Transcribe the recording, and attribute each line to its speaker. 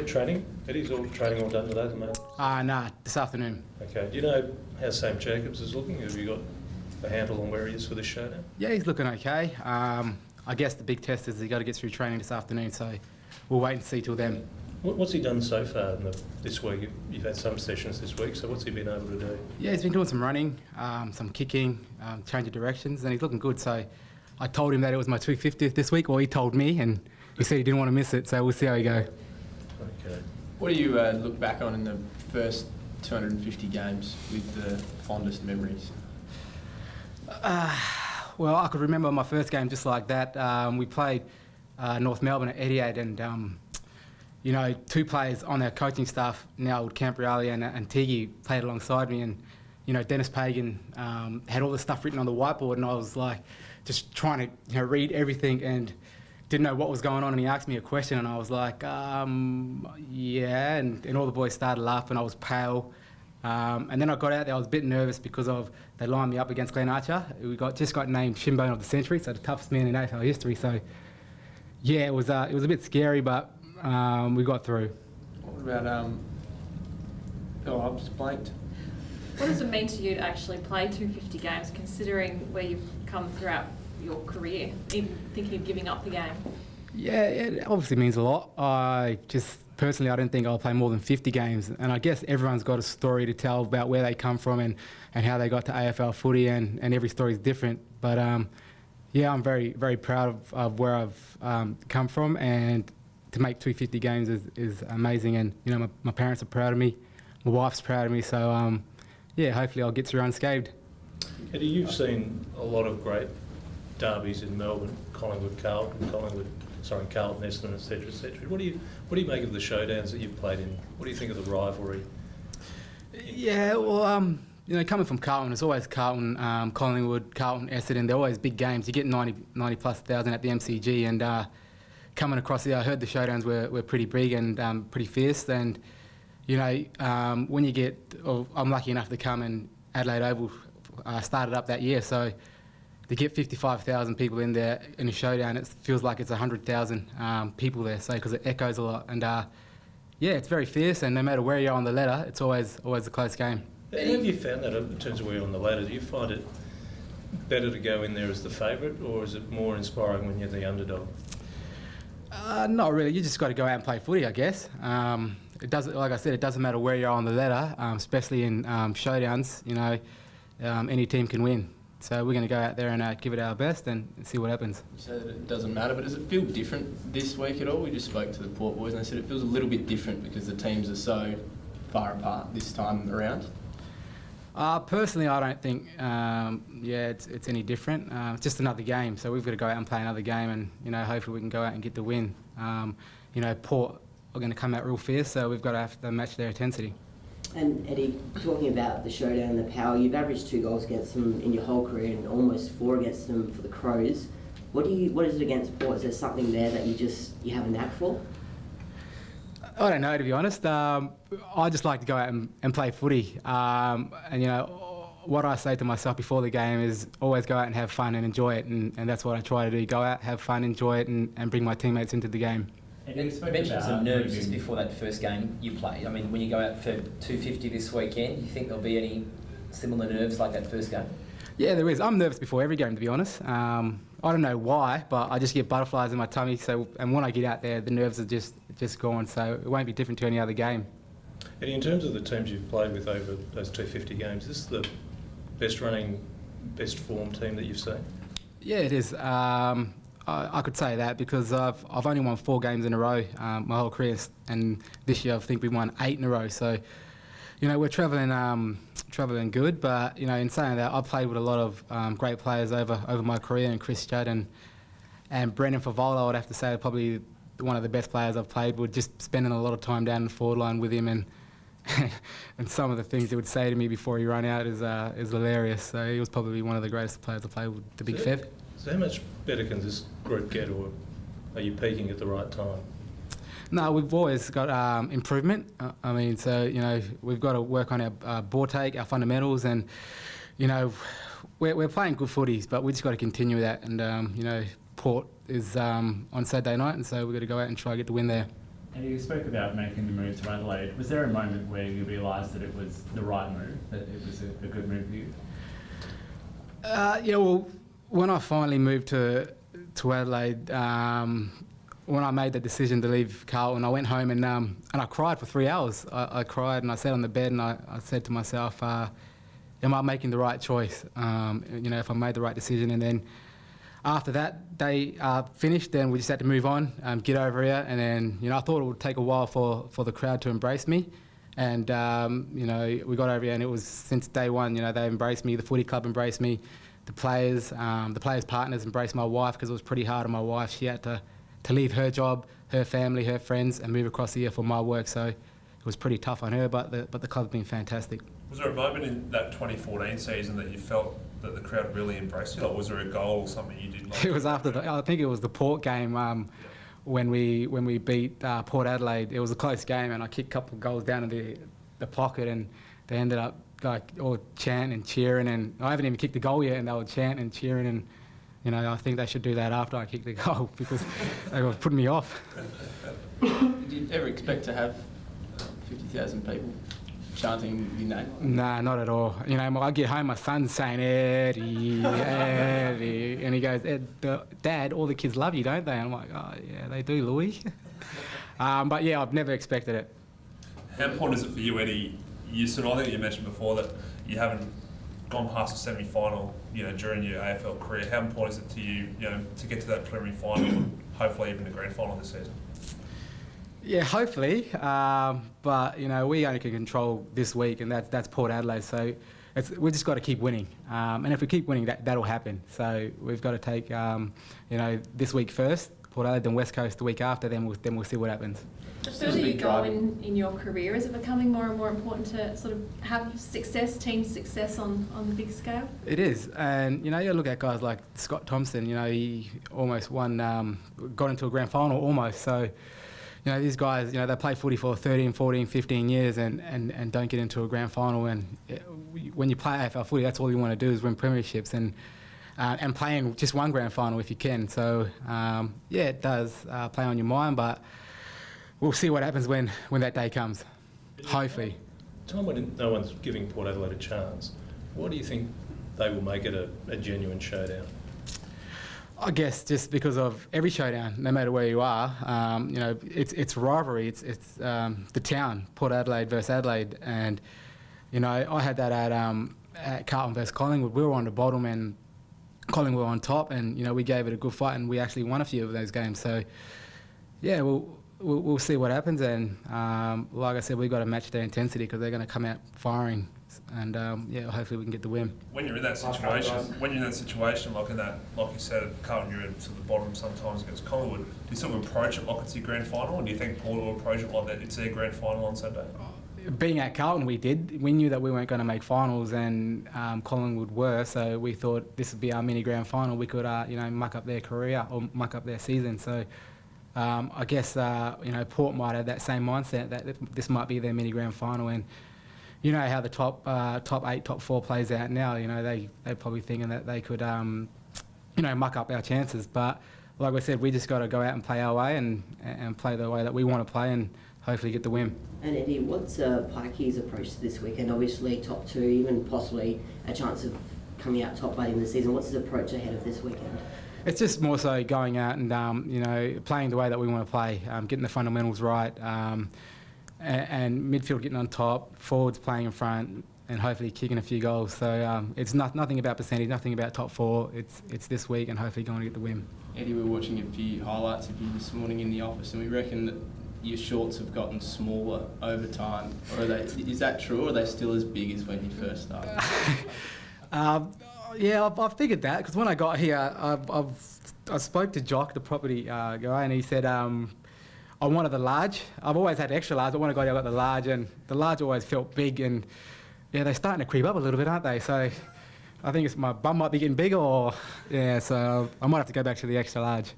Speaker 1: training? Eddie's all training all done today, mate?
Speaker 2: Nah, this afternoon.
Speaker 1: Okay. Do you know how Sam Jacobs is looking? Have you got a handle on where he is for this showdown?
Speaker 2: Yeah, he's looking okay. I guess the big test is he's got to get through training this afternoon, so we'll wait and see till then.
Speaker 1: What's he done so far this week? You've had some sessions this week, so what's he been able to do?
Speaker 2: Yeah, he's been doing some running, some kicking, change of directions, and he's looking good. So I told him that it was my 250th this week, or he told me, and he said he didn't want to miss it, so we'll see how we go.
Speaker 1: Okay.
Speaker 3: What do you look back on in the first 250 games with the fondest memories?
Speaker 2: Well, I could remember my first game just like that. We played North Melbourne at Etihad, and you know, two players on our coaching staff, now Campriali and Tiggy, played alongside me, and you know, Dennis Pagan had all the stuff written on the whiteboard, and I was like just trying to read everything and didn't know what was going on, and he asked me a question, and I was like, yeah, and all the boys started laughing. I was pale. And then I got out there, I was a bit nervous because they lined me up against Glenn Archer. We just got named Shinbone of the Century, so the toughest man in AFL history. So, yeah, it was a bit scary, but we got through.
Speaker 3: What about, I've just blanked.
Speaker 4: What does it mean to you to actually play 250 games, considering where you've come throughout your career, even thinking of giving up the game?
Speaker 2: Yeah, it obviously means a lot. Personally, I don't think I'll play more than 50 games, and I guess everyone's got a story to tell about where they come from and how they got to AFL footy, and every story is different. But yeah, I'm very, very proud of where I've come from, and to make 250 games is amazing. And you know, my parents are proud of me, my wife's proud of me, so yeah, hopefully I'll get through unscathed.
Speaker 1: Eddie, you've seen a lot of great derbies in Melbourne, Collingwood, Carlton, Essendon, etc., etc. What do you make of the showdowns that you've played in? What do you think of the rivalry?
Speaker 2: Yeah, well, you know, coming from Carlton, it's always Carlton, Collingwood, Carlton, Essendon. They're always big games. You get 90 plus thousand at the MCG, and coming across here, I heard the showdowns were pretty big and pretty fierce. And you know, when you get, I'm lucky enough to come, and Adelaide Oval started up that year, so to get 55,000 people in there in a showdown, it feels like it's 100,000 people there, so because it echoes a lot. And yeah, it's very fierce, and no matter where you're on the ladder, it's always a close game.
Speaker 1: How have you found that in terms of where you're on the ladder? Do you find it better to go in there as the favourite, or is it more inspiring when you're the underdog?
Speaker 2: Not really. You just got to go out and play footy, I guess. It doesn't, like I said, it doesn't matter where you're on the ladder, especially in showdowns. You know, any team can win. So we're going to go out there and give it our best and see what happens.
Speaker 3: You said that it doesn't matter, but does it feel different this week at all? We just spoke to the Port boys and they said it feels a little bit different because the teams are so far apart this time around.
Speaker 2: Personally, I don't think, it's any different. It's just another game, so we've got to go out and play another game, and you know, hopefully we can go out and get the win. You know, Port are going to come out real fierce, so we've got to have to match their intensity.
Speaker 5: And Eddie, talking about the showdown and the power, you've averaged 2 goals against them in your whole career and almost 4 against them for the Crows. What is it against Port? Is there something there that you have a knack for?
Speaker 2: I don't know, to be honest. I just like to go out and play footy. And you know, what I say to myself before the game is always go out and have fun and enjoy it. And that's what I try to do. Go out, have fun, enjoy it, and bring my teammates into the game.
Speaker 6: And you mentioned some nerves just before that first game you played. I mean, when you go out for 250 this weekend, do you think there'll be any similar nerves like that first game?
Speaker 2: Yeah, there is. I'm nervous before every game, to be honest. I don't know why, but I just get butterflies in my tummy. And when I get out there, the nerves are just gone. So it won't be different to any other game.
Speaker 1: Eddie, in terms of the teams you've played with over those 250 games, is this the best running, best form team that you've seen?
Speaker 2: Yeah, it is. I could say that because I've only won 4 games in a row my whole career, and this year I think we won 8 in a row. So, you know, we're travelling good. But you know, in saying that, I've played with a lot of great players over my career, and Chris Judd and Brendan Favola, I would have to say, are probably one of the best players I've played with. Just spending a lot of time down the forward line with him, and and some of the things he would say to me before he ran out is hilarious. So he was probably one of the greatest players I played with, the Big Fev.
Speaker 1: So how much better can this group get, or are you peaking at the right time?
Speaker 2: No, we've always got improvement. I mean, so, you know, we've got to work on our ball take, our fundamentals, and, you know, we're playing good footies, but we just got to continue that. And, you know, Port is on Saturday night, and so we've got to go out and try to get the win there.
Speaker 7: And you spoke about making the move to Adelaide. Was there a moment where you realised that it was the right move, that it was a good move for you?
Speaker 2: Yeah, well, when I finally moved to Adelaide, when I made the decision to leave Carlton, I went home and I cried for 3 hours. I cried and I sat on the bed and I said to myself, am I making the right choice? If I made the right decision. And then after that day finished, then we just had to move on, get over here. And then, I thought it would take a while for the crowd to embrace me. And, we got over here and it was since day one, they embraced me, the footy club embraced me, the players' partners embraced my wife because it was pretty hard on my wife. She had to leave her job, her family, her friends and move across here for my work. So it was pretty tough on her, but the club's been fantastic.
Speaker 8: Was there a moment in that 2014 season that you felt that the crowd really embraced you? Like, was there a goal or something you did?
Speaker 2: It was after I think it was the Port game when we beat Port Adelaide. It was a close game and I kicked a couple of goals down in the pocket and they ended up like all chanting and cheering, and I haven't even kicked the goal yet and they were chanting and cheering, and I think they should do that after I kick the goal because they were putting me off.
Speaker 3: Did you ever expect to have 50,000 people chanting your name?
Speaker 2: Nah, not at all. I get home, my son's saying, Eddie, Eddie, and he goes, Dad, all the kids love you, don't they? And I'm like, oh, yeah, they do, Louis. But yeah, I've never expected it.
Speaker 8: How important is it for you, Eddie? I think you mentioned before that you haven't gone past the semi-final, during your AFL career. How important is it to you, to get to that preliminary final and hopefully even the grand final this season?
Speaker 2: Yeah, hopefully. But we only can control this week, and that's Port Adelaide. So we just got to keep winning. And if we keep winning, that'll happen. So we've got to take this week first, Port Adelaide, then West Coast the week after. Then we'll see what happens.
Speaker 4: The further you go in your career, is it becoming more and more important to sort of have team success on the big scale?
Speaker 2: It is, and you look at guys like Scott Thompson. He almost won, got into a grand final almost. So, these guys, they play footy for 13, 14, 15 years and don't get into a grand final. And when you play AFL footy, that's all you want to do is win premierships and play in just one grand final if you can. So, it does play on your mind, but we'll see what happens when that day comes, hopefully.
Speaker 1: Time when no one's giving Port Adelaide a chance, what do you think they will make it a genuine showdown?
Speaker 2: I guess just because of every showdown, no matter where you are, it's rivalry. It's the town, Port Adelaide versus Adelaide, and I had that at Carlton versus Collingwood. We were on the bottom and Collingwood were on top, and we gave it a good fight, and we actually won a few of those games. So yeah, we'll see what happens, and like I said, we've got to match their intensity because they're going to come out firing, and hopefully we can get the win.
Speaker 8: When you're in that situation, like you said, Carlton, you're at the bottom sometimes against Collingwood. Do you sort of approach it like it's your grand final, or do you think Port will approach it like that it's their grand final on Sunday?
Speaker 2: Being at Carlton, we did. We knew that we weren't going to make finals, and Collingwood were, so we thought this would be our mini grand final. We could, muck up their career or muck up their season. So. I guess Port might have that same mindset that this might be their mini grand final, and how the top 8, top 4 plays out now. They're probably thinking that they could muck up our chances. But like I said, we just got to go out and play our way and play the way that we want to play and hopefully get the win.
Speaker 5: And Eddie, what's Pikey's approach to this weekend? Obviously top 2, even possibly a chance of coming out top 8 in the season. What's his approach ahead of this weekend?
Speaker 2: It's just more so going out and playing the way that we want to play, getting the fundamentals right, and midfield getting on top, forwards playing in front, and hopefully kicking a few goals. So it's nothing about percentage, nothing about top 4. It's this week and hopefully going to get the win.
Speaker 3: Eddie, we were watching a few highlights of you this morning in the office, and we reckon that your shorts have gotten smaller over time. Or is that true, or are they still as big as when you first started?
Speaker 2: Yeah, I've figured that because when I got here, I spoke to Jock, the property guy, and he said I wanted the large. I've always had extra large, but when I got here, I got the large, and the large always felt big, and yeah, they're starting to creep up a little bit, aren't they? So I think my bum might be getting bigger, so I might have to go back to the extra large.